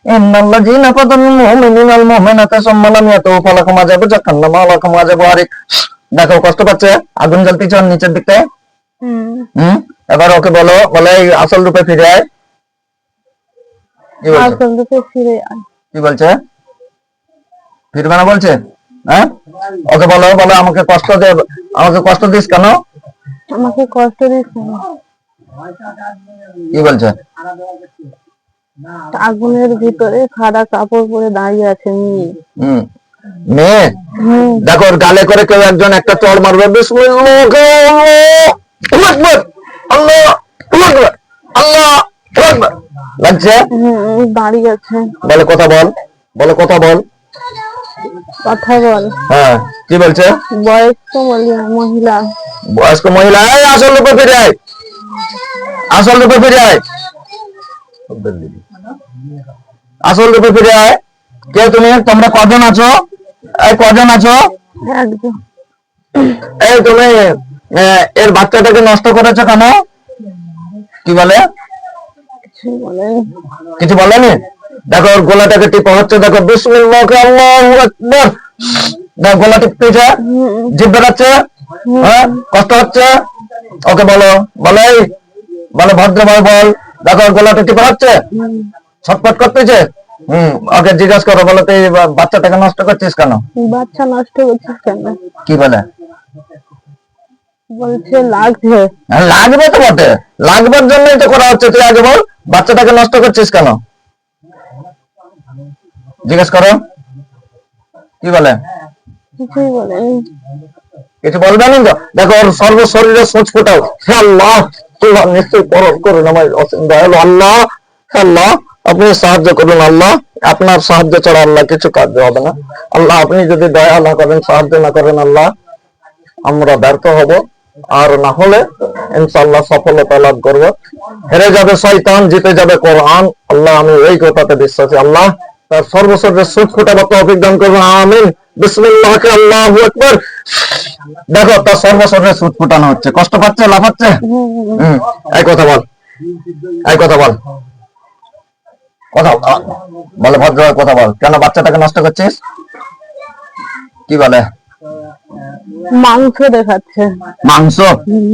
ইন্নাল্লাযীনা ফাতানুল মুমিনিনা ওয়াল মুমিনাতি সুম্মা লাম ইয়াতুবু ফালাহুম আযাবু জাহান্নাম ওয়া লাহুম আযাবু হারিক। দেখো কষ্ট পাচ্ছে, আগুন জ্বলতেছে ওর নিচের দিকে। এবার ওকে বলো, বলে এই আসল রূপে ফিরে আয়। কি বলছে? আসল রূপে ফিরে আয়। কি বলছে? ফিরবে না বলছে? হ্যাঁ, ওকে বলো, বলো আমাকে কষ্ট দে, আমাকে কষ্ট দিস কেন? আমাকে কষ্ট দিস কেন? কি বলছে? আগুনের ভিতরে সাদা কাপড় পরে দাঁড়িয়ে আছে মেয়ে। মেয়ে? দেখো ওর গালে করে কেউ একজন একটা চড় মারবে, বিসমিল্লাহ আল্লাহ আকবার আল্লাহ আকবার লাগছে। দাঁড়িয়ে আছে। বলে কথা বল, বলে কথা বল, কথা বল। হ্যাঁ কি বলছে? বয়স্ক মহিলা। বয়স্ক মহিলা, এই আসল রূপে ফিরে আয়, আসল রূপে ফিরে আয়, আসল রূপে ফিরে আয়। কে তুমি? তোমরা কজন আছো? এই কজন আছো? একজন। এই তুমি এর বাচ্চাটাকে নষ্ট করেছো কেন? কি বলে? কিছু বলেনি? দেখো ওর গোলাটাকে টিপা হচ্ছে, দেখো বিসমিল্লাহ আল্লাহু আকবার, দেখো গোলা টিপতেছে, জিভ বেরাচ্ছে, হ্যাঁ কষ্ট হচ্ছে। ওকে বলো, বলে বলে ভদ্রভাবে বল, দেখো ওর গোলাটা টিপা হচ্ছে, ছটফট করতেছে। ওকে জিজ্ঞাসা করো, বলো তুই বাচ্চাটাকে নষ্ট করছিস কেন? বাচ্চা নষ্ট করছিস কেন? কি বলে? বলছে লাগছে। লাগবে তো বটে, লাগবার জন্যই তো করা হচ্ছে। তুই আগে বল বাচ্চাটাকে নষ্ট করছিস কেন, জিজ্ঞেস করো। কি বলে? কিছুই বলেনি। কিছু বলবে না তো? দেখো ওর সর্বশরীরে সোচ ফোটাও, হে আল্লাহ আল্লাহ নিশ্চয়ই পরম করুন আমার অসীম দয়ালু আল্লাহ, আল্লাহ আপনি সাহায্য করুন আল্লাহ, আপনার সাহায্য ছাড়া আল্লাহ কিছু কার্য হবে না আল্লাহ, আপনি যদি দয়া না করেন, সাহায্য না করেন আল্লাহ, আমরা ব্যর্থ হব, আর না হলে ইনশাআল্লাহ সফলতা লাভ করব। হেরে যাবে শয়তান, জিতে যাবে কোরআন। আল্লাহ আমি এই কথাতে বিশ্বাসী। আল্লাহ তার সর্বশরীরে সুখ ফোটাবার তৌফিক দান করবেন, আমিন। বিসমিল্লাহ আল্লাহু আকবার। দেখো তার সর্বশরীরে সুখ ফোটানো হচ্ছে, কষ্ট পাচ্ছে, লাফাচ্ছে। এই কথা বল, এই কথা বল, কথা বলে ভদ্রভাবে কথা বল, কেন বাচ্চাটাকে নষ্ট করছিস? কি বলে? মাংস দেখাচ্ছে। মাংস?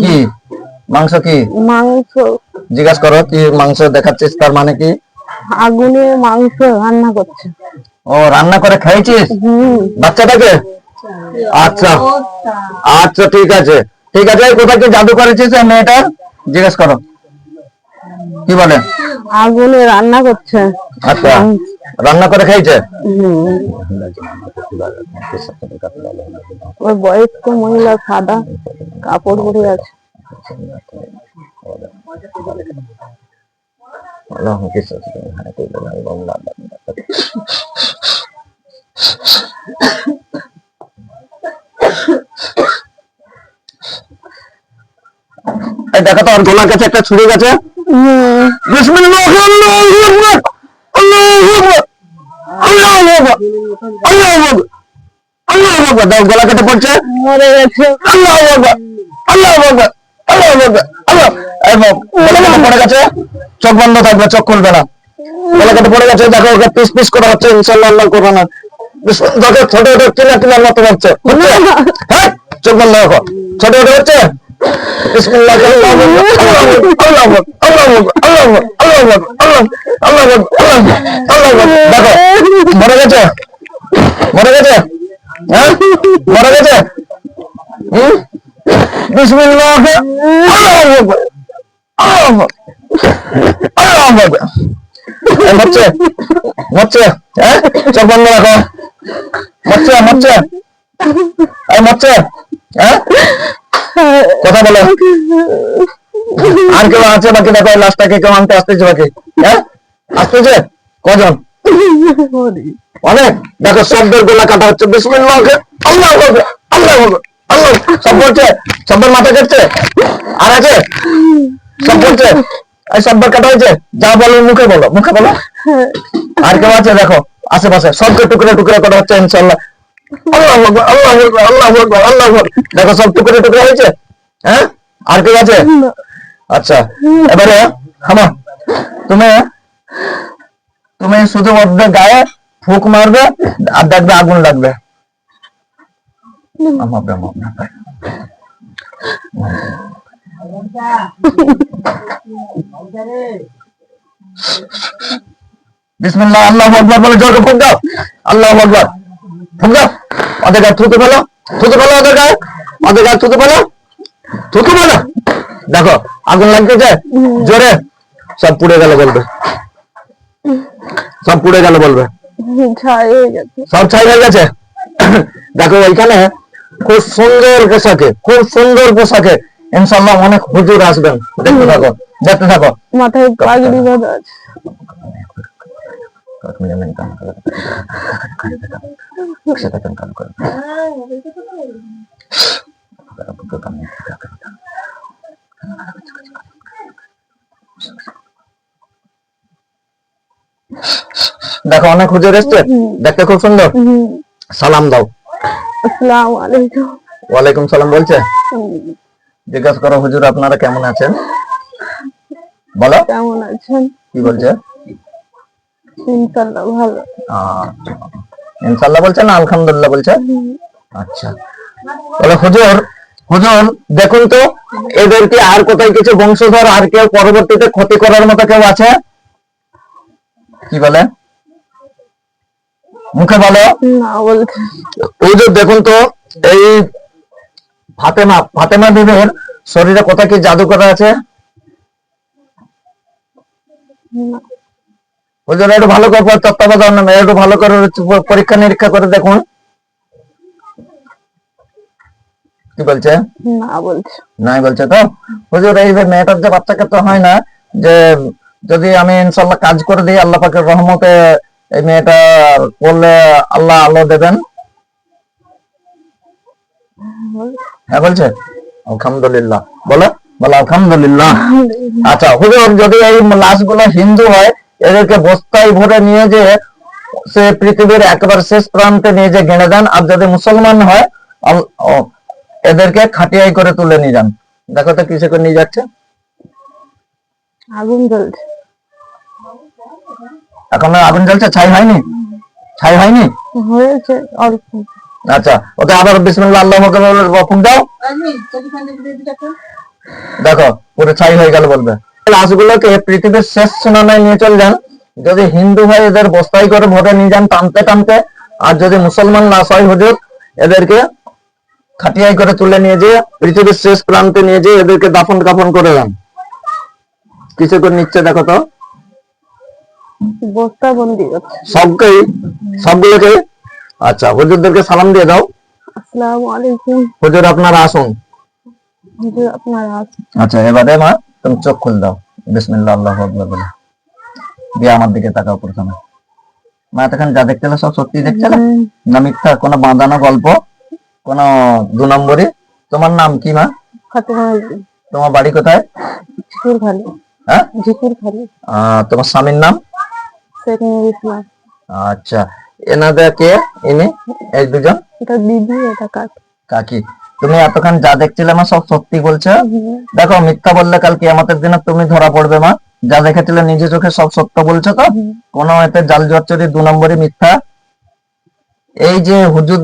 কি মাংস? কি মাংস? জিজ্ঞাসা করো কি মাংস দেখাচ্ছিস, তার মানে কি? আগুনে মাংস রান্না করছে। ও রান্না করে খাইছিস বাচ্চাটাকে? আচ্ছা আচ্ছা ঠিক আছে, ঠিক আছে। কোথায় কি জাদু করেছিস মেয়েটার? জিজ্ঞেস করো কি বলে? আগুনে রান্না করছে। আচ্ছা রান্না করে খাইছে। ওই বয়স্ক মহিলা সাদা কাপড় পরে আছে। দেখো তো ওর গলার কাছে একটা ছুরি গেছে। বিসমিল্লাহ আল্লাহু আকবার আল্লাহু আকবার আল্লাহু আকবার আল্লাহু আকবার আল্লাহু আকবার। দাও গলা কেটে পড়ছে, মরে গেছে। আল্লাহু আকবার আল্লাহু আকবার আল্লাহু আকবার আল্লাহ। এবং গলা কেটে পড়ে গেছে, চোখ বন্ধ থাকবে, চোখ খুলবে না। গলা কেটে পড়ে গেছে, দেখো ওকে পিস পিস করা হচ্ছে, ইনশাআল্লাহ আল্লাহ করবে না। দেখো ছোট ছোট কিনা কিনা মতো হচ্ছে, হ্যাঁ চোখ বন্ধ রাখো, ছোট ছোট হচ্ছে। বিসমিল্লাহ আল্লাহু আকবার আল্লাহু আকবার আল্লাহু আকবার আল্লাহু আকবার আল্লাহু আকবার আল্লাহু আকবার। দেখো মরে গেছে, মরে গেছে, হ্যাঁ মরে গেছে। বিসমিল্লাহ আল্লাহু আকবার আল্লাহু আকবার। মরছে, মরছে, হ্যাঁ চোখ বন্ধ রাখো, মরছে, মরছে, মরছে, হ্যাঁ কথা বলো। আর কেউ আছে বাকি? দেখো লাশটাকে কেউ আনতে আসতেছে বাকি? হ্যাঁ আসতেছে কজন? অনেক। দেখো শব্দের গোলা কাটা হচ্ছে, বিসমিল্লাহ আল্লাহু আকবার আল্লাহু আকবার আল্লাহ। সব বলছে, সব্বের মাথা কাটছে, আর আছে সব বলছে, এই সব্বার কাটা হয়েছে। যা বলো মুখে বলো, মুখে বলো। আর কেউ আছে? দেখো আশেপাশে সবকে টুকরে টুকরে করা হচ্ছে, ইনশাআল্লাহ আল্লাহু আকবার আল্লাহু আকবার আল্লাহু আকবার আল্লাহু আকবার। দেখো সব টুকরে টুকরে হয়েছে, হ্যাঁ আর কেউ আছে? আচ্ছা এবারে থামো। তুমি তুমি তুমি শুধু ওদের গায়ে ফুক মারবে আর দেখবে আগুন লাগবে। বিসমিল্লাহ, আল্লাহু আকবার বলে জোরে ফুক দাও। আল্লাহু আকবার, ফুক দাও। ওদের গায়ে থুতু ফেলো, থুতু ফেলো, ওদের গায়ে, ওদের গায়ে থুতু ফেলো, থুতু ফেলো। দেখো আগুন লাগতেছে জোরে, সব পুড়ে গেল বলবে, সব পুড়ে গেল বলবে, ছাই হয়ে গেছে। সব ছাই হয়ে গেছে। দেখো ওইখানে খুব সুন্দর পোশাকে, খুব সুন্দর পোশাকে ইনশাআল্লাহ অনেক হুজুর আসবেন। দেখতে থাকো, দেখতে থাকো। মাথায় পাগড়ি বাঁধা আছে। দেখো অনেক হুজুর এসছে, দেখতে খুব সুন্দর। সালাম দাও। আসসালামু আলাইকুম। ওয়ালাইকুম সালাম বলছে। জিজ্ঞাসা করো হুজুর আপনারা কেমন আছেন, বলো কেমন আছেন? কি বলছে? ইনশাআল্লাহ ভালো। ইনশাআল্লাহ বলছে না আলহামদুলিল্লাহ বলছে? আচ্ছা, বলো হুজুর, হুজুর দেখুন তো এদেরকে আর কোথায় কিছু বংশধর আর কেউ পরবর্তীতে ক্ষতি করার মতো কেউ আছে? কি বলে, মুখে বলো না বলছে। হুজুর দেখুন তো এই ফাতেমা, ফাতেমা বিবির শরীরে কোথায় কি জাদু করা আছে? না। হুজুর একটু ভালো করে তত্ত্বাবধান নামে একটু ভালো করে পরীক্ষা নিরীক্ষা করে দেখুন। কি বলছে? না বলছে। নাই বলছে তো। হুজুর এই যে মেয়েটার যে বাচ্চাকে তো হয় না, যে যদি আমি ইনশাআল্লাহ কাজ করে দিই আল্লাহ পাকের রহমতে এই মেয়েটা করলে আল্লাহ আলো দেবেন। হ্যাঁ বলছে আলহামদুলিল্লাহ, বলো বলো আলহামদুলিল্লাহ। আচ্ছা হুজুর যদি এই লাশগুলো হিন্দু হয় এদেরকে বস্তায় ভরে নিয়ে যে সে পৃথিবীর একেবারে শেষ প্রান্তে নিয়ে যে গেড়ে দেন, আর যদি মুসলমান হয় এদেরকে খাটিয়াই করে তুলে নিয়ে যান। দেখো তো কিসে করে নিয়ে যাচ্ছে? আগুন জ্বলছে। এখন আগুন জ্বলছে, ছাই হয়নি, ছাই হয়নি, হয়েছে অল্প। আচ্ছা ওকে আবার বিসমিল্লাহ আল্লাহু আকবার ফুঁক দাও। দেখো পুরো ছাই হয়ে গেল বলবে। লাশগুলোকে পৃথিবীর শেষ সীমানায় নিয়ে চলে যান, যদি হিন্দু হয় এদের বস্তায় করে ভরে নিয়ে যান টানতে টানতে, আর যদি মুসলমান লাশ হয় হুজুর এদেরকে খাটিয়াই করে তুলে নিয়ে যেয়ে পৃথিবীর শেষ প্রান্তে নিয়ে যেয়ে এদেরকে দাফন কাফন করে দেন। কিসে করে নিচ্ছে দেখো তো? বস্তা বন্দি করছে। সবকেই, সবগুলোকে। আচ্ছা হুজুরদেরকে সালাম দিয়ে দাও। আসসালামু আলাইকুম। হুজুর আপনারা আসুন। হুজুর আপনারা আসুন। আচ্ছা এবারে মা তুমি চোখ খুল দাও, বিসমিল্লাহ আল্লাহু আকবার বলে দিয়ে আমার দিকে তাকাও প্রথমে। মা এতক্ষণ যা দেখছিলে সব সত্যি দেখছিলে না মিথ্যা, কোনো বাঁধানো গল্প, কোনো দু নম্বরই? তোমার নাম কি মা? ফাতেমা। তোমার বাড়ি কোথায়? ঝিকুরখালী। হ্যাঁ ঝিকুরখালী। তোমার স্বামীর নাম? শেখ নূর ইসলাম। আচ্ছা এনাদের কে ইনি? এই দুজন? এটা দিদি, এটা কাকি। কাকি। তুমি এতক্ষণ যা দেখছিলে মা সব সত্যি বলছো? দেখো মিথ্যা বললে কাল কিয়ামতের দিনে তুমি ধরা পড়বে মা। যা দেখেছিলে নিজে চোখে সব সত্য বলছো তো? কোনো এতে জাল জচ্চরি দু নম্বরই মিথ্যা? এই যে হুজুর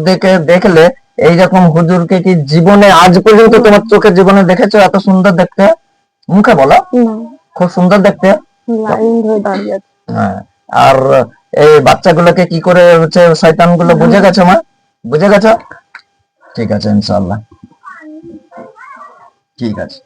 দেখলে এইরকম হুজুরকে কি জীবনে আজ পর্যন্ত তোমার চোখে জীবনে দেখেছো এত সুন্দর দেখতে? মুখে বলো। খুব সুন্দর দেখতে। লাইন ধরে দাঁড়িয়ে আছে। হ্যাঁ, আর এই বাচ্চাগুলোকে কি করে হচ্ছে শয়তান গুলো বুঝে গেছো মা? বুঝে গেছো? ঠিক আছে ইনশাআল্লাহ, ঠিক আছে।